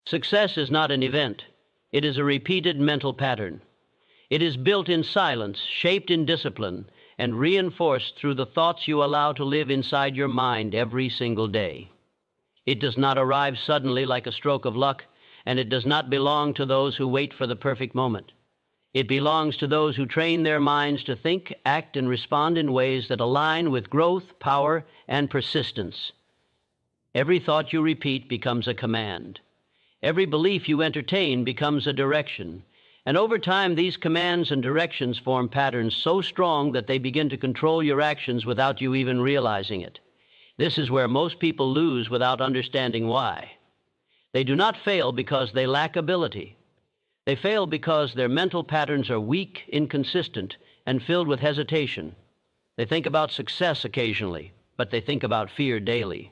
Success is not an event. It is a repeated mental pattern. It is built in silence, shaped in discipline, and reinforced through the thoughts you allow to live inside your mind every single day. It does not arrive suddenly like a stroke of luck, and it does not belong to those who wait for the perfect moment. It belongs to those who train their minds to think, act, and respond in ways that align with growth, power, and persistence. Every thought you repeat becomes a command. Every belief you entertain becomes a direction. And over time, these commands and directions form patterns so strong that they begin to control your actions without you even realizing it. This is where most people lose without understanding why. They do not fail because they lack ability. They fail because their mental patterns are weak, inconsistent, and filled with hesitation. They think about success occasionally, but they think about fear daily.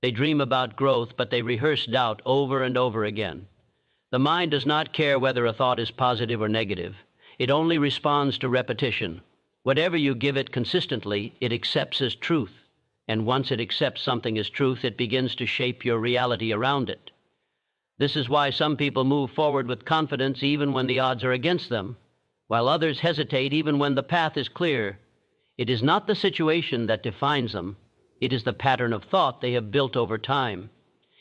They dream about growth, but they rehearse doubt over and over again. The mind does not care whether a thought is positive or negative. It only responds to repetition. Whatever you give it consistently, it accepts as truth. And once it accepts something as truth, it begins to shape your reality around it. This is why some people move forward with confidence even when the odds are against them, while others hesitate even when the path is clear. It is not the situation that defines them. It is the pattern of thought they have built over time.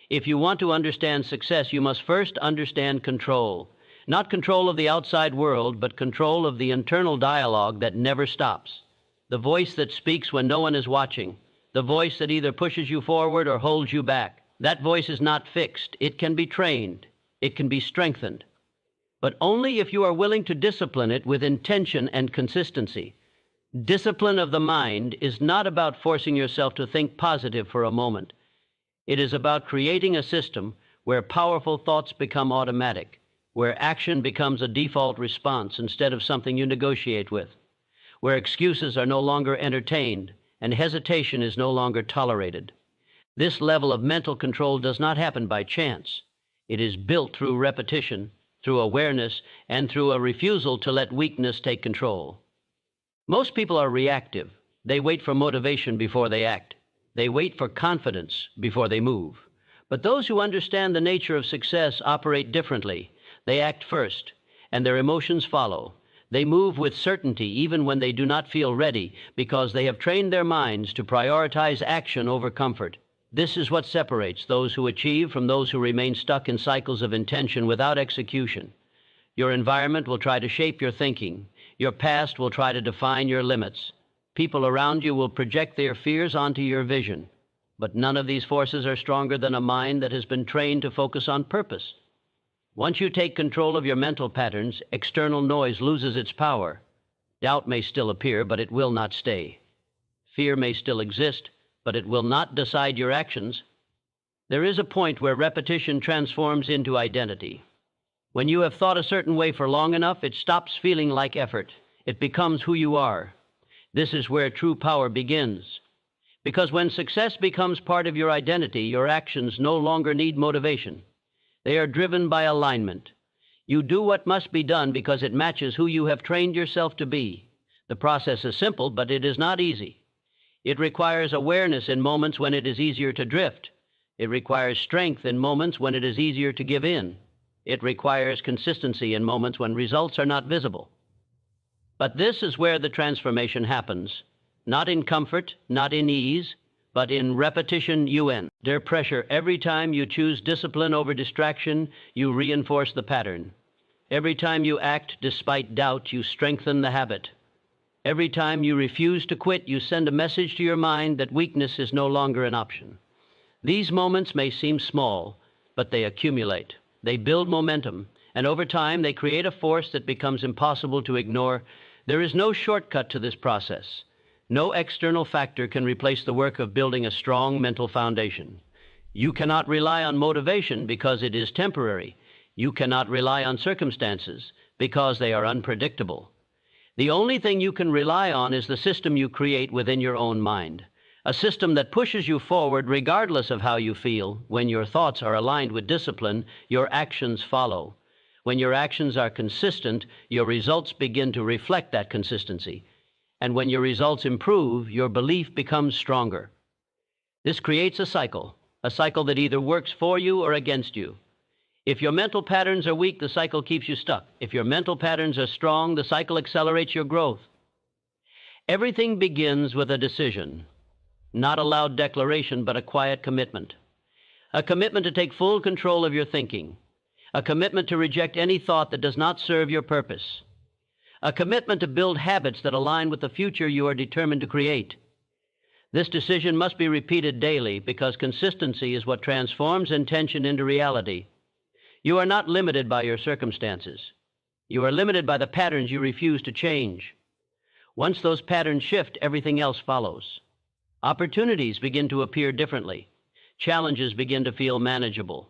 If you want to understand success, you must first understand control. Not control of the outside world, but control of the internal dialogue that never stops. The voice that speaks when no one is watching. The voice that either pushes you forward or holds you back. That voice is not fixed. It can be trained. It can be strengthened. But only if you are willing to discipline it with intention and consistency. Discipline of the mind is not about forcing yourself to think positive for a moment. It is about creating a system where powerful thoughts become automatic, where action becomes a default response instead of something you negotiate with, where excuses are no longer entertained and hesitation is no longer tolerated. This level of mental control does not happen by chance. It is built through repetition, through awareness, and through a refusal to let weakness take control. Most people are reactive. They wait for motivation before they act. They wait for confidence before they move. But those who understand the nature of success operate differently. They act first, and their emotions follow. They move with certainty even when they do not feel ready, because they have trained their minds to prioritize action over comfort. This is what separates those who achieve from those who remain stuck in cycles of intention without execution. Your environment will try to shape your thinking. Your past will try to define your limits. People around you will project their fears onto your vision. But none of these forces are stronger than a mind that has been trained to focus on purpose. Once you take control of your mental patterns, external noise loses its power. Doubt may still appear, but it will not stay. Fear may still exist, but it will not decide your actions. There is a point where repetition transforms into identity. When you have thought a certain way for long enough, it stops feeling like effort. It becomes who you are. This is where true power begins. Because when success becomes part of your identity, your actions no longer need motivation. They are driven by alignment. You do what must be done because it matches who you have trained yourself to be. The process is simple, but it is not easy. It requires awareness in moments when it is easier to drift. It requires strength in moments when it is easier to give in. It requires consistency in moments when results are not visible. But this is where the transformation happens. Not in comfort, not in ease, but in repetition under pressure. Every time you choose discipline over distraction, you reinforce the pattern. Every time you act despite doubt, you strengthen the habit. Every time you refuse to quit, you send a message to your mind that weakness is no longer an option. These moments may seem small, but they accumulate. They build momentum, and over time they create a force that becomes impossible to ignore. There is no shortcut to this process. No external factor can replace the work of building a strong mental foundation. You cannot rely on motivation because it is temporary. You cannot rely on circumstances because they are unpredictable. The only thing you can rely on is the system you create within your own mind, a system that pushes you forward regardless of how you feel. When your thoughts are aligned with discipline, your actions follow. When your actions are consistent, your results begin to reflect that consistency. And when your results improve, your belief becomes stronger. This creates a cycle that either works for you or against you. If your mental patterns are weak, the cycle keeps you stuck. If your mental patterns are strong, the cycle accelerates your growth. Everything begins with a decision, not a loud declaration, but a quiet commitment. A commitment to take full control of your thinking. A commitment to reject any thought that does not serve your purpose. A commitment to build habits that align with the future you are determined to create. This decision must be repeated daily because consistency is what transforms intention into reality. You are not limited by your circumstances. You are limited by the patterns you refuse to change. Once those patterns shift, everything else follows. Opportunities begin to appear differently. Challenges begin to feel manageable.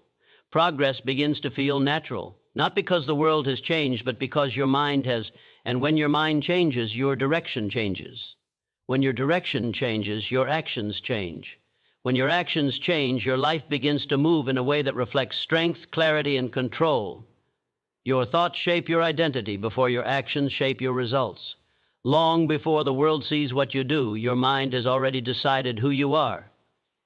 Progress begins to feel natural, not because the world has changed, but because your mind has, and when your mind changes, your direction changes. When your direction changes, your actions change. When your actions change, your life begins to move in a way that reflects strength, clarity, and control. Your thoughts shape your identity before your actions shape your results. Long before the world sees what you do, your mind has already decided who you are.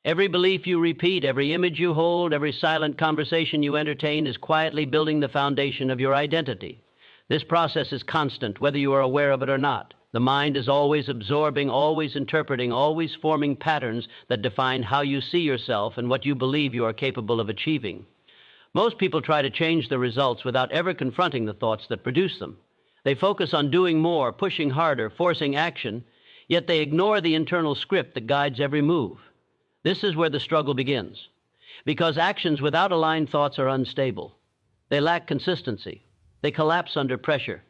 Every belief you repeat, every image you hold, every silent conversation you entertain is quietly building the foundation of your identity. This process is constant, whether you are aware of it or not. The mind is always absorbing, always interpreting, always forming patterns that define how you see yourself and what you believe you are capable of achieving. Most people try to change the results without ever confronting the thoughts that produce them. They focus on doing more, pushing harder, forcing action, yet they ignore the internal script that guides every move. This is where the struggle begins, because actions without aligned thoughts are unstable. They lack consistency. They collapse under pressure.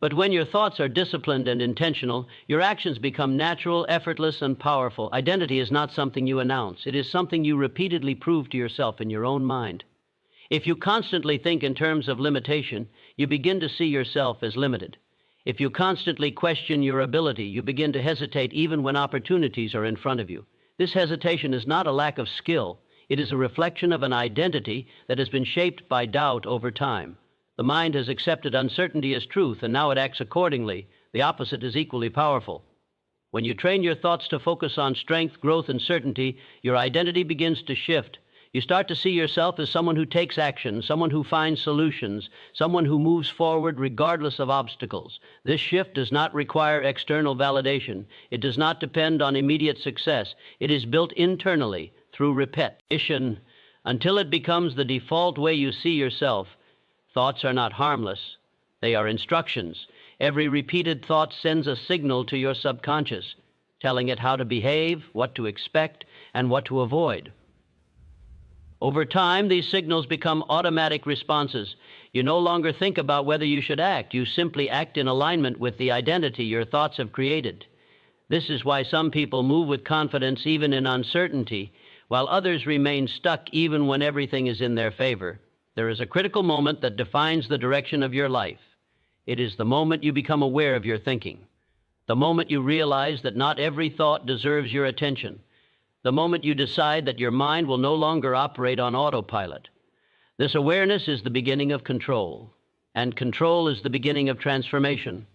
But when your thoughts are disciplined and intentional, your actions become natural, effortless, and powerful. Identity is not something you announce. It is something you repeatedly prove to yourself in your own mind. If you constantly think in terms of limitation, you begin to see yourself as limited. If you constantly question your ability, you begin to hesitate even when opportunities are in front of you. This hesitation is not a lack of skill. It is a reflection of an identity that has been shaped by doubt over time. The mind has accepted uncertainty as truth, and now it acts accordingly. The opposite is equally powerful. When you train your thoughts to focus on strength, growth, and certainty, your identity begins to shift. You start to see yourself as someone who takes action, someone who finds solutions, someone who moves forward regardless of obstacles. This shift does not require external validation. It does not depend on immediate success. It is built internally through repetition until it becomes the default way you see yourself. Thoughts are not harmless. They are instructions. Every repeated thought sends a signal to your subconscious, telling it how to behave, what to expect, and what to avoid. Over time, these signals become automatic responses. You no longer think about whether you should act. You simply act in alignment with the identity your thoughts have created. This is why some people move with confidence even in uncertainty, while others remain stuck even when everything is in their favor. There is a critical moment that defines the direction of your life. It is the moment you become aware of your thinking. The moment you realize that not every thought deserves your attention. The moment you decide that your mind will no longer operate on autopilot. This awareness is the beginning of control, and control is the beginning of transformation.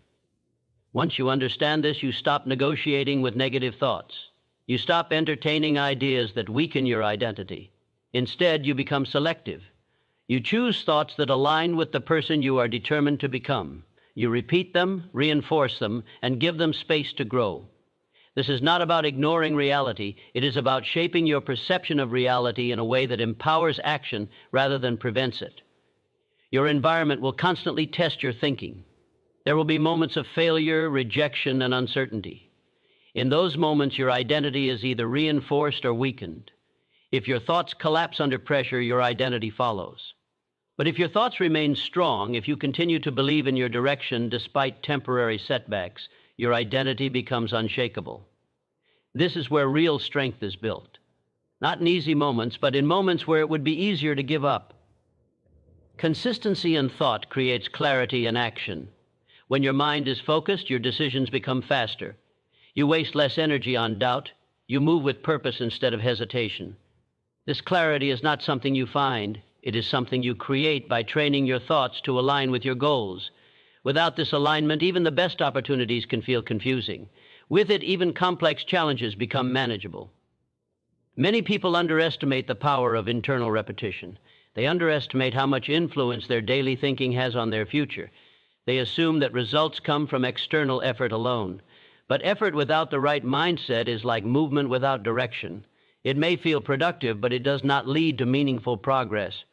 Once you understand this, you stop negotiating with negative thoughts. You stop entertaining ideas that weaken your identity. Instead, you become selective. You choose thoughts that align with the person you are determined to become. You repeat them, reinforce them, and give them space to grow. This is not about ignoring reality. It is about shaping your perception of reality in a way that empowers action rather than prevents it. Your environment will constantly test your thinking. There will be moments of failure, rejection, and uncertainty. In those moments, your identity is either reinforced or weakened. If your thoughts collapse under pressure, your identity follows. But if your thoughts remain strong, if you continue to believe in your direction despite temporary setbacks, your identity becomes unshakable. This is where real strength is built. Not in easy moments, but in moments where it would be easier to give up. Consistency in thought creates clarity in action. When your mind is focused, your decisions become faster. You waste less energy on doubt. You move with purpose instead of hesitation. This clarity is not something you find. It is something you create by training your thoughts to align with your goals. Without this alignment, even the best opportunities can feel confusing. With it, even complex challenges become manageable. Many people underestimate the power of internal repetition. They underestimate how much influence their daily thinking has on their future. They assume that results come from external effort alone. But effort without the right mindset is like movement without direction. It may feel productive, but it does not lead to meaningful progress.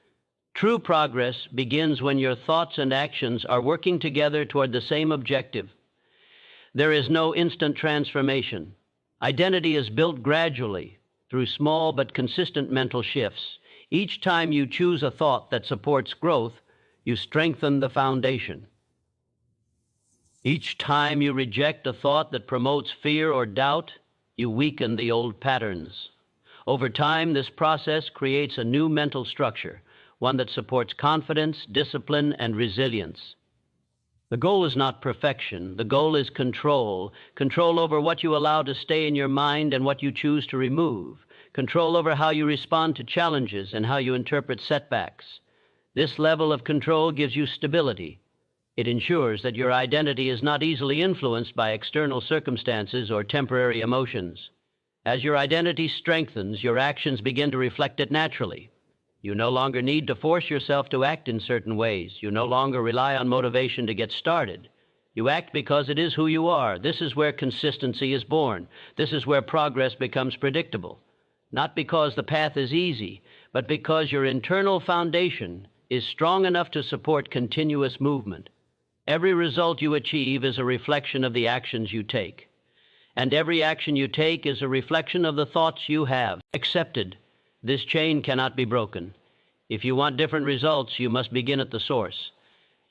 True progress begins when your thoughts and actions are working together toward the same objective. There is no instant transformation. Identity is built gradually through small but consistent mental shifts. Each time you choose a thought that supports growth, you strengthen the foundation. Each time you reject a thought that promotes fear or doubt, you weaken the old patterns. Over time, this process creates a new mental structure, one that supports confidence, discipline, and resilience. The goal is not perfection. The goal is control. Control over what you allow to stay in your mind and what you choose to remove. Control over how you respond to challenges and how you interpret setbacks. This level of control gives you stability. It ensures that your identity is not easily influenced by external circumstances or temporary emotions. As your identity strengthens, your actions begin to reflect it naturally. You no longer need to force yourself to act in certain ways. You no longer rely on motivation to get started. You act because it is who you are. This is where consistency is born. This is where progress becomes predictable. Not because the path is easy, but because your internal foundation is strong enough to support continuous movement. Every result you achieve is a reflection of the actions you take. And every action you take is a reflection of the thoughts you have accepted. This chain cannot be broken. If you want different results, you must begin at the source.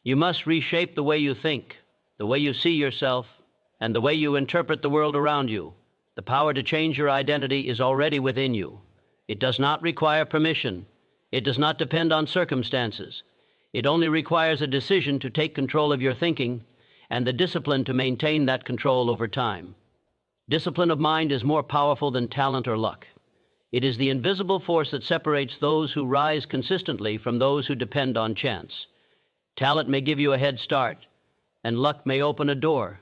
You must reshape the way you think, the way you see yourself, and the way you interpret the world around you. The power to change your identity is already within you. It does not require permission. It does not depend on circumstances. It only requires a decision to take control of your thinking and the discipline to maintain that control over time. Discipline of mind is more powerful than talent or luck. It is the invisible force that separates those who rise consistently from those who depend on chance. Talent may give you a head start, and luck may open a door,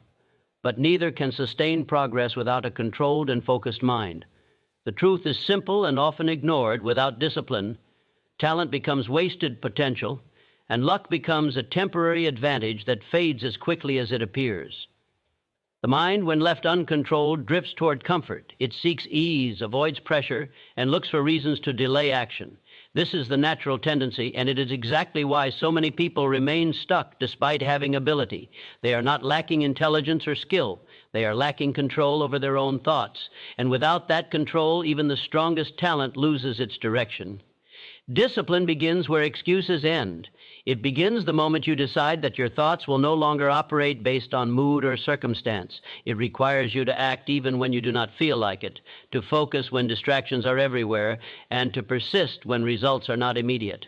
but neither can sustain progress without a controlled and focused mind. The truth is simple and often ignored. Without discipline, talent becomes wasted potential, and luck becomes a temporary advantage that fades as quickly as it appears. The mind, when left uncontrolled, drifts toward comfort. It seeks ease, avoids pressure, and looks for reasons to delay action. This is the natural tendency, and it is exactly why so many people remain stuck despite having ability. They are not lacking intelligence or skill. They are lacking control over their own thoughts. And without that control, even the strongest talent loses its direction. Discipline begins where excuses end. It begins the moment you decide that your thoughts will no longer operate based on mood or circumstance. It requires you to act even when you do not feel like it, to focus when distractions are everywhere, and to persist when results are not immediate.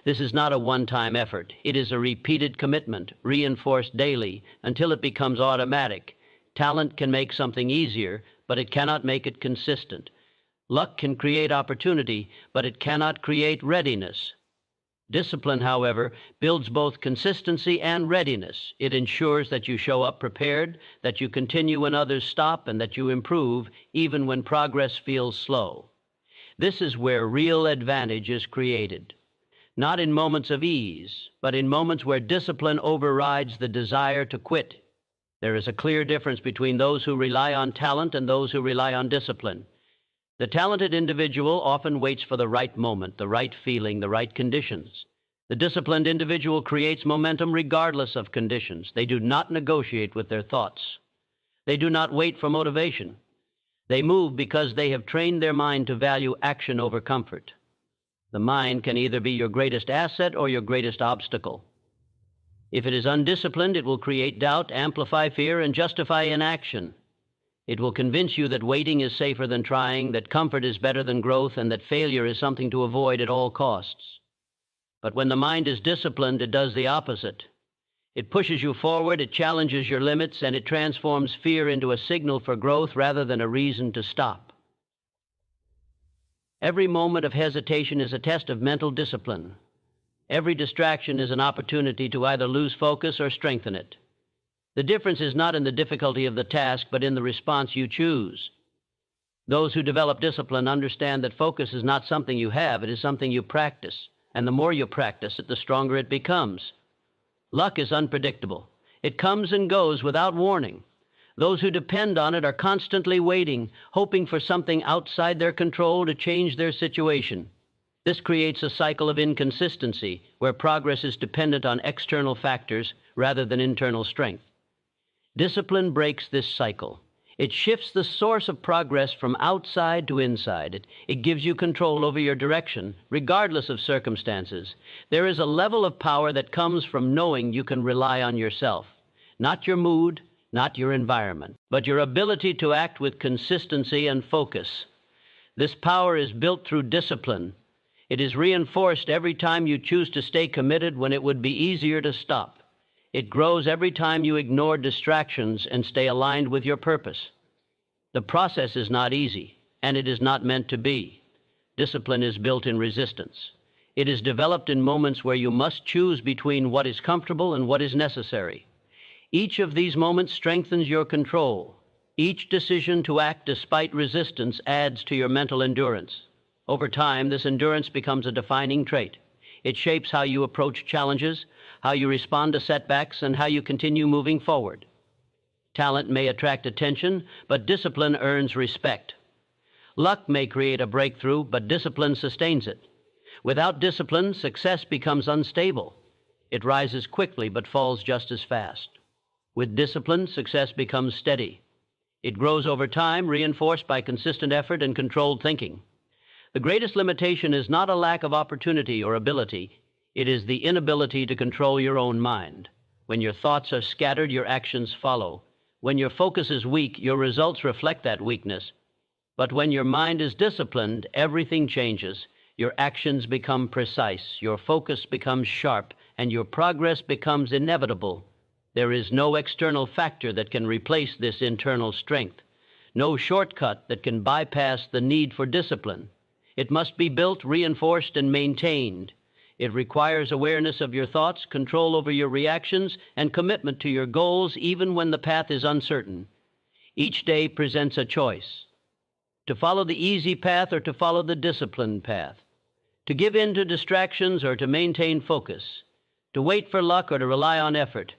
This is not a one-time effort. It is a repeated commitment, reinforced daily, until it becomes automatic. Talent can make something easier, but it cannot make it consistent. Luck can create opportunity, but it cannot create readiness. Discipline, however, builds both consistency and readiness. It ensures that you show up prepared, that you continue when others stop, and that you improve even when progress feels slow. This is where real advantage is created. Not in moments of ease, but in moments where discipline overrides the desire to quit. There is a clear difference between those who rely on talent and those who rely on discipline. The talented individual often waits for the right moment, the right feeling, the right conditions. The disciplined individual creates momentum regardless of conditions. They do not negotiate with their thoughts. They do not wait for motivation. They move because they have trained their mind to value action over comfort. The mind can either be your greatest asset or your greatest obstacle. If it is undisciplined, it will create doubt, amplify fear, and justify inaction. It will convince you that waiting is safer than trying, that comfort is better than growth, and that failure is something to avoid at all costs. But when the mind is disciplined, it does the opposite. It pushes you forward, it challenges your limits, and it transforms fear into a signal for growth rather than a reason to stop. Every moment of hesitation is a test of mental discipline. Every distraction is an opportunity to either lose focus or strengthen it. The difference is not in the difficulty of the task, but in the response you choose. Those who develop discipline understand that focus is not something you have, it is something you practice. and the more you practice it, the stronger it becomes. Luck is unpredictable. It comes and goes without warning. Those who depend on it are constantly waiting, hoping for something outside their control to change their situation. This creates a cycle of inconsistency, where progress is dependent on external factors rather than internal strength. Discipline breaks this cycle. It shifts the source of progress from outside to inside. It gives you control over your direction, regardless of circumstances. There is a level of power that comes from knowing you can rely on yourself. Not your mood, not your environment, but your ability to act with consistency and focus. This power is built through discipline. It is reinforced every time you choose to stay committed when it would be easier to stop. It grows every time you ignore distractions and stay aligned with your purpose. The process is not easy, and it is not meant to be. Discipline is built in resistance. It is developed in moments where you must choose between what is comfortable and what is necessary. Each of these moments strengthens your control. Each decision to act despite resistance adds to your mental endurance. Over time, this endurance becomes a defining trait. It shapes how you approach challenges, how you respond to setbacks, and how you continue moving forward. Talent may attract attention, but discipline earns respect. Luck may create a breakthrough, but discipline sustains it. Without discipline, success becomes unstable. It rises quickly, but falls just as fast. With discipline, success becomes steady. It grows over time, reinforced by consistent effort and controlled thinking. The greatest limitation is not a lack of opportunity or ability. It is the inability to control your own mind. When your thoughts are scattered, your actions follow. When your focus is weak, your results reflect that weakness. But when your mind is disciplined, everything changes. Your actions become precise, your focus becomes sharp, and your progress becomes inevitable. There is no external factor that can replace this internal strength, no shortcut that can bypass the need for discipline. It must be built, reinforced, and maintained. It requires awareness of your thoughts, control over your reactions, and commitment to your goals even when the path is uncertain. Each day presents a choice: to follow the easy path or to follow the disciplined path, to give in to distractions or to maintain focus, to wait for luck or to rely on effort.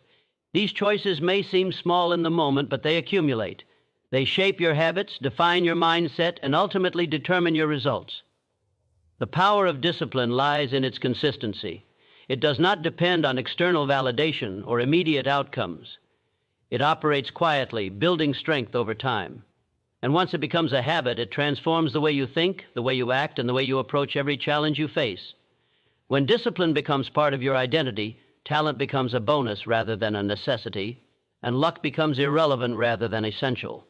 These choices may seem small in the moment, but they accumulate. They shape your habits, define your mindset, and ultimately determine your results. The power of discipline lies in its consistency. It does not depend on external validation or immediate outcomes. It operates quietly, building strength over time. And once it becomes a habit, it transforms the way you think, the way you act, and the way you approach every challenge you face. When discipline becomes part of your identity, talent becomes a bonus rather than a necessity, and luck becomes irrelevant rather than essential.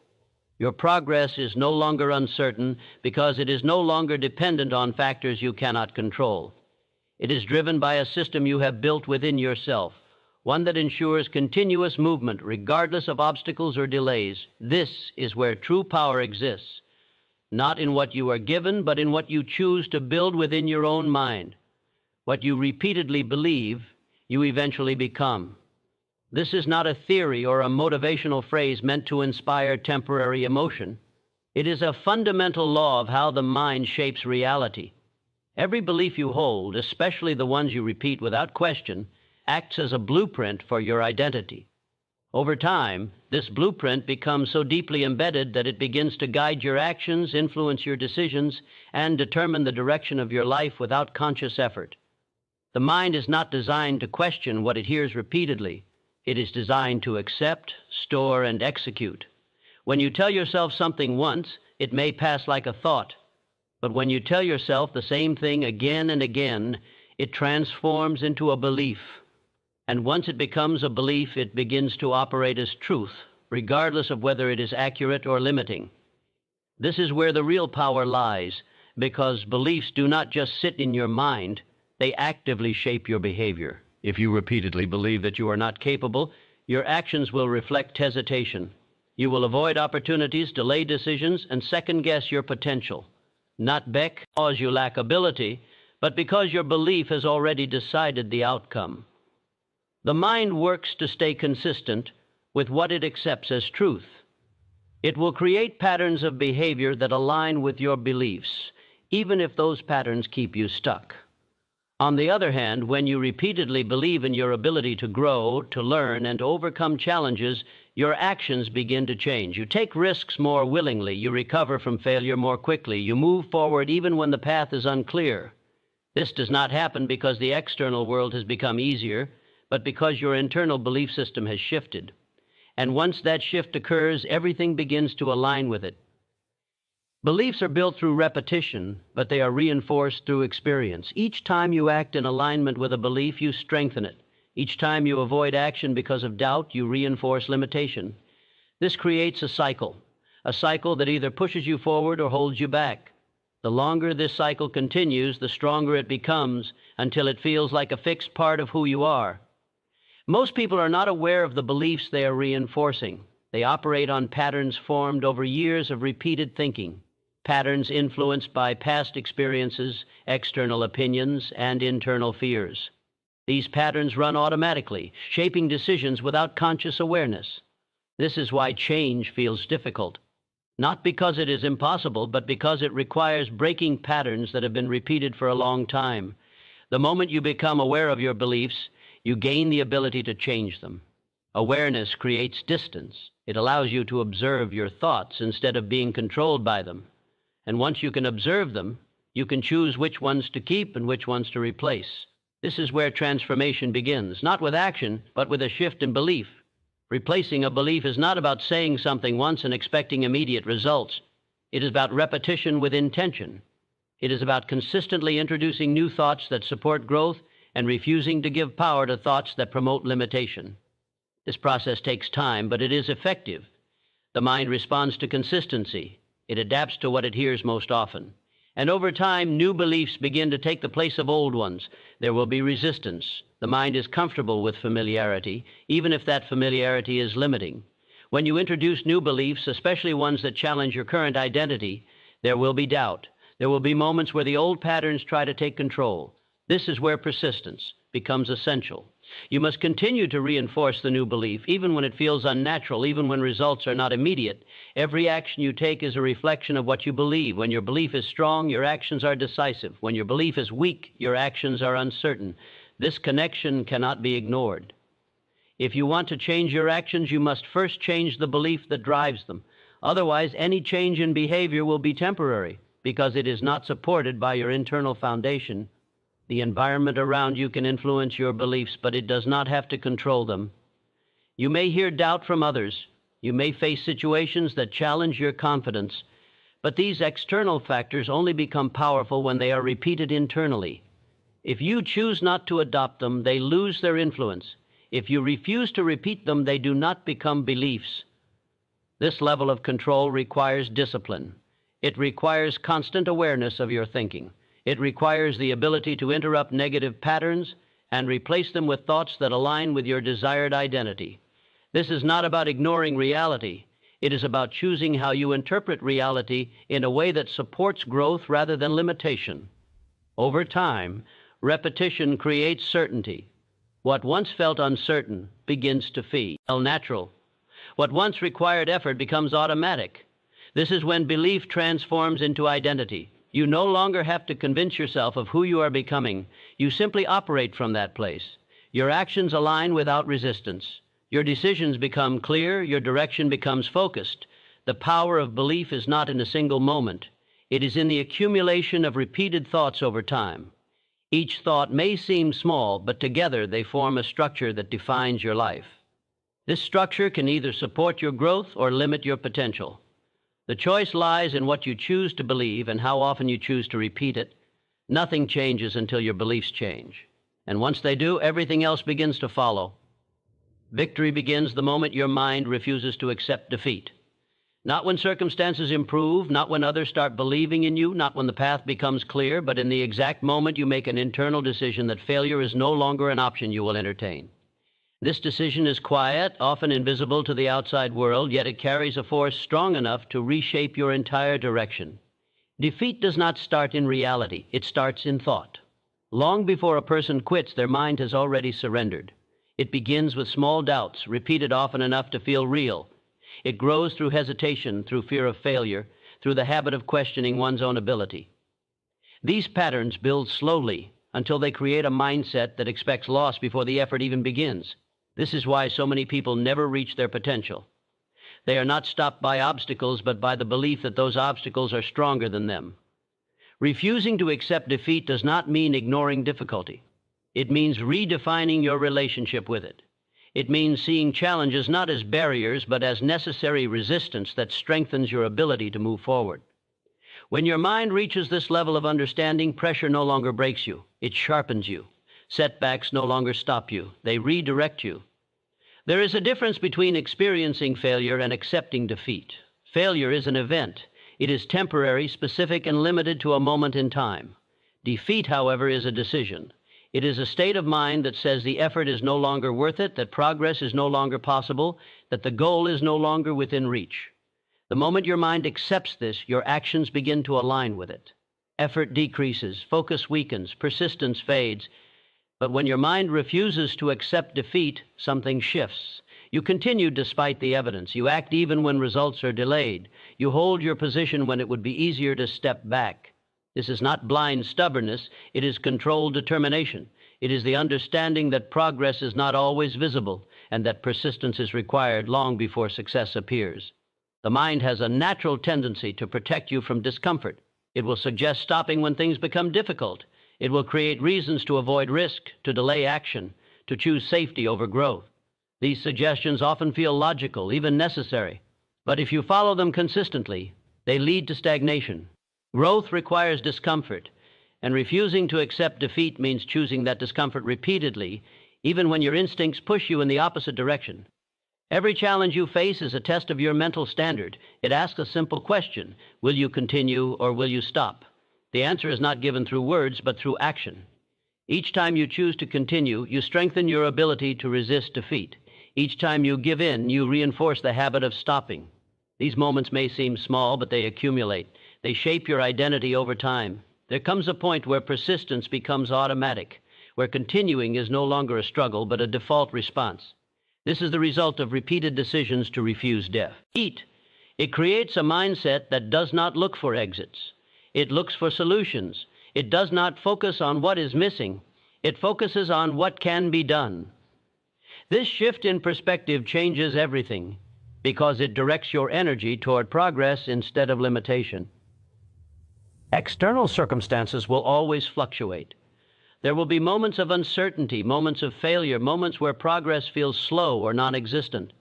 Your progress is no longer uncertain because it is no longer dependent on factors you cannot control. It is driven by a system you have built within yourself, one that ensures continuous movement regardless of obstacles or delays. This is where true power exists, not in what you are given, but in what you choose to build within your own mind. What you repeatedly believe, you eventually become. This is not a theory or a motivational phrase meant to inspire temporary emotion. It is a fundamental law of how the mind shapes reality. Every belief you hold, especially the ones you repeat without question, acts as a blueprint for your identity. Over time, this blueprint becomes so deeply embedded that it begins to guide your actions, influence your decisions, and determine the direction of your life without conscious effort. The mind is not designed to question what it hears repeatedly. It is designed to accept, store, and execute. When you tell yourself something once, it may pass like a thought. But when you tell yourself the same thing again and again, it transforms into a belief. And once it becomes a belief, it begins to operate as truth, regardless of whether it is accurate or limiting. This is where the real power lies, because beliefs do not just sit in your mind, they actively shape your behavior. If you repeatedly believe that you are not capable, your actions will reflect hesitation. You will avoid opportunities, delay decisions, and second-guess your potential. Not because you lack ability, but because your belief has already decided the outcome. The mind works to stay consistent with what it accepts as truth. It will create patterns of behavior that align with your beliefs, even if those patterns keep you stuck. On the other hand, when you repeatedly believe in your ability to grow, to learn, and to overcome challenges, your actions begin to change. You take risks more willingly. You recover from failure more quickly. You move forward even when the path is unclear. This does not happen because the external world has become easier, but because your internal belief system has shifted. And once that shift occurs, everything begins to align with it. Beliefs are built through repetition, but they are reinforced through experience. Each time you act in alignment with a belief, you strengthen it. Each time you avoid action because of doubt, you reinforce limitation. This creates a cycle that either pushes you forward or holds you back. The longer this cycle continues, the stronger it becomes until it feels like a fixed part of who you are. Most people are not aware of the beliefs they are reinforcing. They operate on patterns formed over years of repeated thinking. Patterns influenced by past experiences, external opinions, and internal fears. These patterns run automatically, shaping decisions without conscious awareness. This is why change feels difficult. Not because it is impossible, but because it requires breaking patterns that have been repeated for a long time. The moment you become aware of your beliefs, you gain the ability to change them. Awareness creates distance. It allows you to observe your thoughts instead of being controlled by them. And once you can observe them, you can choose which ones to keep and which ones to replace. This is where transformation begins, not with action, but with a shift in belief. Replacing a belief is not about saying something once and expecting immediate results. It is about repetition with intention. It is about consistently introducing new thoughts that support growth and refusing to give power to thoughts that promote limitation. This process takes time, but it is effective. The mind responds to consistency. It adapts to what it hears most often. And over time, new beliefs begin to take the place of old ones. There will be resistance. The mind is comfortable with familiarity, even if that familiarity is limiting. When you introduce new beliefs, especially ones that challenge your current identity, there will be doubt. There will be moments where the old patterns try to take control. This is where persistence becomes essential. You must continue to reinforce the new belief, even when it feels unnatural, even when results are not immediate. Every action you take is a reflection of what you believe. When your belief is strong, your actions are decisive. When your belief is weak, your actions are uncertain. This connection cannot be ignored. If you want to change your actions, you must first change the belief that drives them. Otherwise, any change in behavior will be temporary because it is not supported by your internal foundation. The environment around you can influence your beliefs, but it does not have to control them. You may hear doubt from others. You may face situations that challenge your confidence, but these external factors only become powerful when they are repeated internally. If you choose not to adopt them, they lose their influence. If you refuse to repeat them, they do not become beliefs. This level of control requires discipline. It requires constant awareness of your thinking. It requires the ability to interrupt negative patterns and replace them with thoughts that align with your desired identity. This is not about ignoring reality. It is about choosing how you interpret reality in a way that supports growth rather than limitation. Over time, repetition creates certainty. What once felt uncertain begins to feel natural. What once required effort becomes automatic. This is when belief transforms into identity. You no longer have to convince yourself of who you are becoming. You simply operate from that place. Your actions align without resistance. Your decisions become clear. Your direction becomes focused. The power of belief is not in a single moment. It is in the accumulation of repeated thoughts over time. Each thought may seem small, but together they form a structure that defines your life. This structure can either support your growth or limit your potential. The choice lies in what you choose to believe and how often you choose to repeat it. Nothing changes until your beliefs change. And once they do, everything else begins to follow. Victory begins the moment your mind refuses to accept defeat. Not when circumstances improve, not when others start believing in you, not when the path becomes clear, but in the exact moment you make an internal decision that failure is no longer an option you will entertain. This decision is quiet, often invisible to the outside world, yet it carries a force strong enough to reshape your entire direction. Defeat does not start in reality. It starts in thought. Long before a person quits, their mind has already surrendered. It begins with small doubts, repeated often enough to feel real. It grows through hesitation, through fear of failure, through the habit of questioning one's own ability. These patterns build slowly, until they create a mindset that expects loss before the effort even begins. This is why so many people never reach their potential. They are not stopped by obstacles, but by the belief that those obstacles are stronger than them. Refusing to accept defeat does not mean ignoring difficulty. It means redefining your relationship with it. It means seeing challenges not as barriers, but as necessary resistance that strengthens your ability to move forward. When your mind reaches this level of understanding, pressure no longer breaks you. It sharpens you. Setbacks no longer stop you. They redirect you. There is a difference between experiencing failure and accepting defeat. Failure is an event. It is temporary, specific, and limited to a moment in time. Defeat, however, is a decision. It is a state of mind that says the effort is no longer worth it, that progress is no longer possible, that the goal is no longer within reach. The moment your mind accepts this, your actions begin to align with it. Effort decreases, focus weakens, persistence fades. But when your mind refuses to accept defeat, something shifts. You continue despite the evidence. You act even when results are delayed. You hold your position when it would be easier to step back. This is not blind stubbornness. It is controlled determination. It is the understanding that progress is not always visible and that persistence is required long before success appears. The mind has a natural tendency to protect you from discomfort. It will suggest stopping when things become difficult. It will create reasons to avoid risk, to delay action, to choose safety over growth. These suggestions often feel logical, even necessary. But if you follow them consistently, they lead to stagnation. Growth requires discomfort, and refusing to accept defeat means choosing that discomfort repeatedly, even when your instincts push you in the opposite direction. Every challenge you face is a test of your mental standard. It asks a simple question: will you continue or will you stop? The answer is not given through words, but through action. Each time you choose to continue, you strengthen your ability to resist defeat. Each time you give in, you reinforce the habit of stopping. These moments may seem small, but they accumulate. They shape your identity over time. There comes a point where persistence becomes automatic, where continuing is no longer a struggle, but a default response. This is the result of repeated decisions to refuse defeat. It creates a mindset that does not look for exits. It looks for solutions. It does not focus on what is missing. It focuses on what can be done. This shift in perspective changes everything because it directs your energy toward progress instead of limitation. External circumstances will always fluctuate. There will be moments of uncertainty, moments of failure, moments where progress feels slow or non-existent.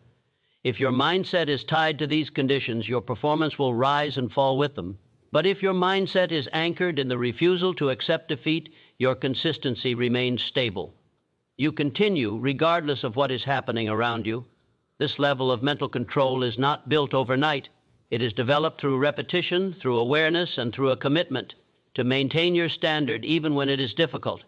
If your mindset is tied to these conditions, your performance will rise and fall with them. But if your mindset is anchored in the refusal to accept defeat, your consistency remains stable. You continue regardless of what is happening around you. This level of mental control is not built overnight. It is developed through repetition, through awareness, and through a commitment to maintain your standard even when it is difficult.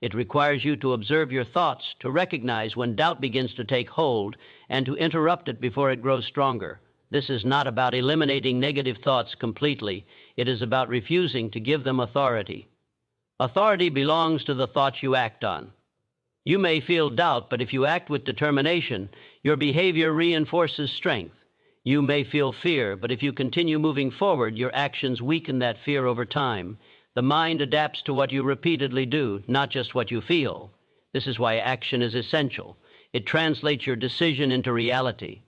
It requires you to observe your thoughts, to recognize when doubt begins to take hold, and to interrupt it before it grows stronger. This is not about eliminating negative thoughts completely. It is about refusing to give them authority. Authority belongs to the thoughts you act on. You may feel doubt, but if you act with determination, your behavior reinforces strength. You may feel fear, but if you continue moving forward, your actions weaken that fear over time. The mind adapts to what you repeatedly do, not just what you feel. This is why action is essential. It translates your decision into reality.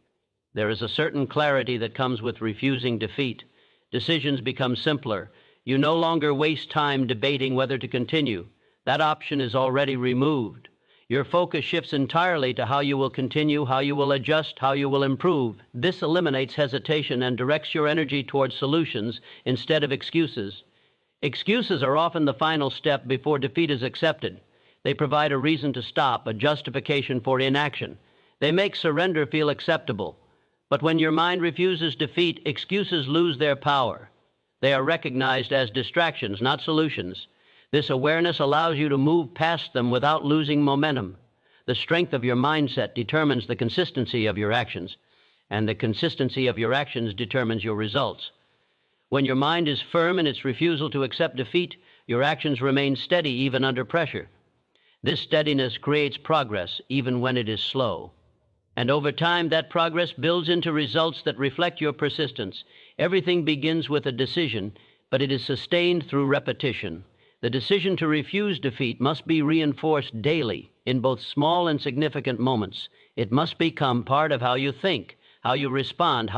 There is a certain clarity that comes with refusing defeat. Decisions become simpler. You no longer waste time debating whether to continue. That option is already removed. Your focus shifts entirely to how you will continue, how you will adjust, how you will improve. This eliminates hesitation and directs your energy towards solutions instead of excuses. Excuses are often the final step before defeat is accepted. They provide a reason to stop, a justification for inaction. They make surrender feel acceptable. But when your mind refuses defeat, excuses lose their power. They are recognized as distractions, not solutions. This awareness allows you to move past them without losing momentum. The strength of your mindset determines the consistency of your actions, and the consistency of your actions determines your results. When your mind is firm in its refusal to accept defeat, your actions remain steady even under pressure. This steadiness creates progress even when it is slow. And over time, that progress builds into results that reflect your persistence. Everything begins with a decision, but it is sustained through repetition. The decision to refuse defeat must be reinforced daily in both small and significant moments. It must become part of how you think, how you respond,